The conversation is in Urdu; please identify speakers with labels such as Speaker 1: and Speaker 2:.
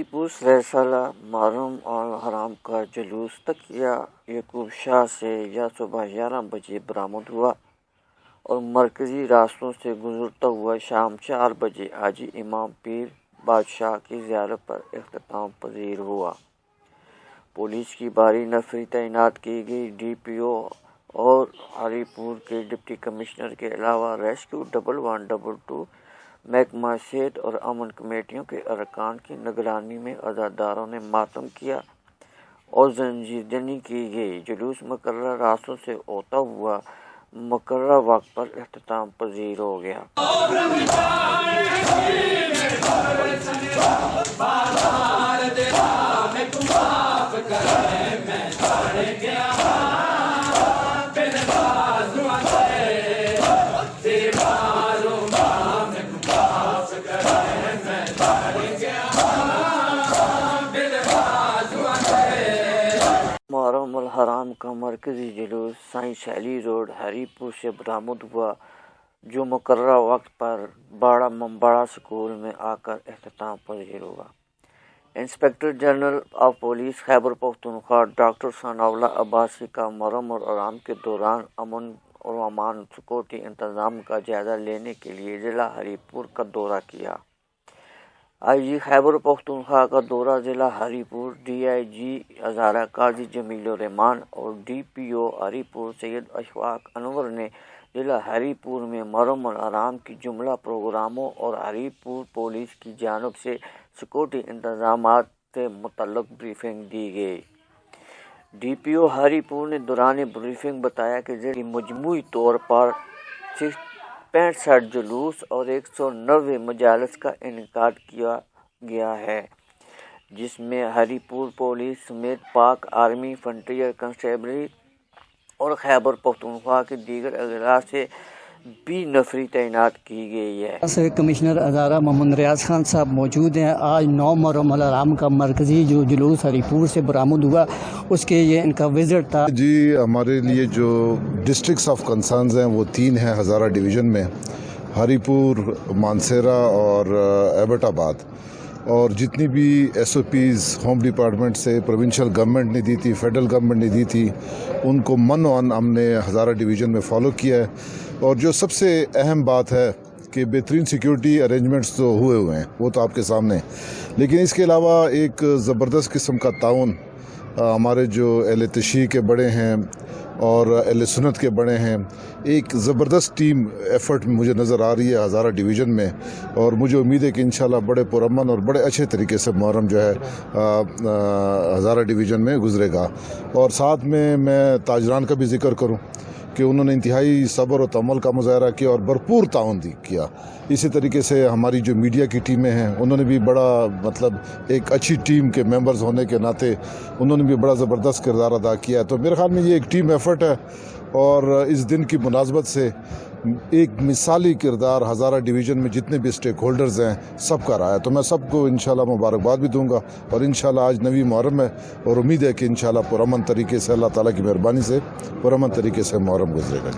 Speaker 1: ہری پور سلسلہ محرم الحرام کا جلوس تقیہ یعقوب شاہ سے یا صبح 11 بجے برآمد ہوا اور مرکزی راستوں سے گزرتا ہوا شام 4 بجے حاجی امام پیر بادشاہ کی زیارت پر اختتام پذیر ہوا۔ پولیس کی بھاری نفری تعینات کی گئی۔ ڈی پی او اور ہری پور کے ڈپٹی کمشنر کے علاوہ ریسکیو 1112 محکمہ صحت اور امن کمیٹیوں کے ارکان کی نگرانی میں عزاداروں نے ماتم کیا اور زنجیر زنی کی گئی۔ جلوس مقررہ راستوں سے ہوتا ہوا مقررہ وقت پر اختتام پذیر ہو گیا۔ محرم الحرام کا مرکزی جلوس سائیں سیلی روڈ ہری پور سے برآمد ہوا، جو مقررہ وقت پر باڑہ ممبڑا سکول میں آ کر اختتام پذیر ہوا۔ Inspector general of police Khyber Pakhtunkhwa doctor Sanaullah Abbasi کا محرم الحرام کے دوران امن اور امان سکیورٹی انتظام کا جائزہ لینے کے لیے ضلع ہری پور کا دورہ کیا۔ آئی جی خیبر پختونخوا کا دورہ ضلع ہری پور، ڈی آئی جی ہزارہ قاضی جمیل الرحمان اور ڈی پی او ہری پور سید اشفاق انور نے ضلع ہری پور میں محرم الحرام کی جملہ پروگراموں اور ہری پور پولیس کی جانب سے سکیورٹی انتظامات سے متعلق بریفنگ دی گئی۔ ڈی پی او ہری پور نے دوران بریفنگ بتایا کہ ضلع مجموعی طور پر 65 جلوس اور 190 مجالس کا انعقاد کیا گیا ہے، جس میں ہری پور پولیس سمیت پاک آرمی، فرنٹیئر کانسٹیبلری اور خیبر پختونخوا کے دیگر اضلاع سے بھی نفری تعینات کی گئی ہے۔
Speaker 2: کمشنر ادارہ محمد ریاض خان صاحب موجود ہیں۔ آج 9 محرم الحرام کا مرکزی جو جلوس ہری پور سے برآمد ہوا، اس کے یہ ان کا وزٹ تھا۔
Speaker 3: جی، ہمارے لیے جو ڈسٹرکٹس آف کنسرنز ہیں وہ 3 ہیں ہزارہ ڈویژن میں، ہری پور، مانسیرا اور ایبٹ آباد، اور جتنی بھی S O Ps home department سے پروونشل گورنمنٹ نے دی تھی، فیڈرل گورنمنٹ نے دی تھی، ان کو من آن ہم نے ہزارہ ڈویژن میں فالو کیا ہے۔ اور جو سب سے اہم بات ہے کہ بہترین سیکیورٹی ارینجمنٹس تو ہوئے ہیں، وہ تو آپ کے سامنے، لیکن اس کے علاوہ ایک زبردست قسم کا تعاون ہمارے جو اہل تشیع کے بڑے ہیں اور اہل سنت کے بڑے ہیں، ایک زبردست ٹیم ایفرٹ مجھے نظر آ رہی ہے ہزارہ ڈویژن میں، اور مجھے امید ہے کہ انشاءاللہ بڑے پرامن اور بڑے اچھے طریقے سے محرم جو ہے ہزارہ ڈویژن میں گزرے گا۔ اور ساتھ میں تاجران کا بھی ذکر کروں کہ انہوں نے انتہائی صبر و تحمل کا مظاہرہ کیا اور بھرپور تعاون کیا۔ اسی طریقے سے ہماری جو میڈیا کی ٹیمیں ہیں، انہوں نے بھی بڑا ایک اچھی ٹیم کے ممبرز ہونے کے ناطے انہوں نے بھی بڑا زبردست کردار ادا کیا ہے۔ تو میرے خیال میں یہ ایک ٹیم ایفرٹ ہے، اور اس دن کی مناسبت سے ایک مثالی کردار ہزارہ ڈویژن میں جتنے بھی اسٹیک ہولڈرز ہیں سب کا رہا ہے۔ تو میں سب کو انشاءاللہ مبارکباد بھی دوں گا، اور انشاءاللہ آج 9 محرم ہے، اور امید ہے کہ انشاءاللہ پرامن طریقے سے اللہ تعالیٰ کی مہربانی سے پرامن طریقے سے محرم گزرے گا۔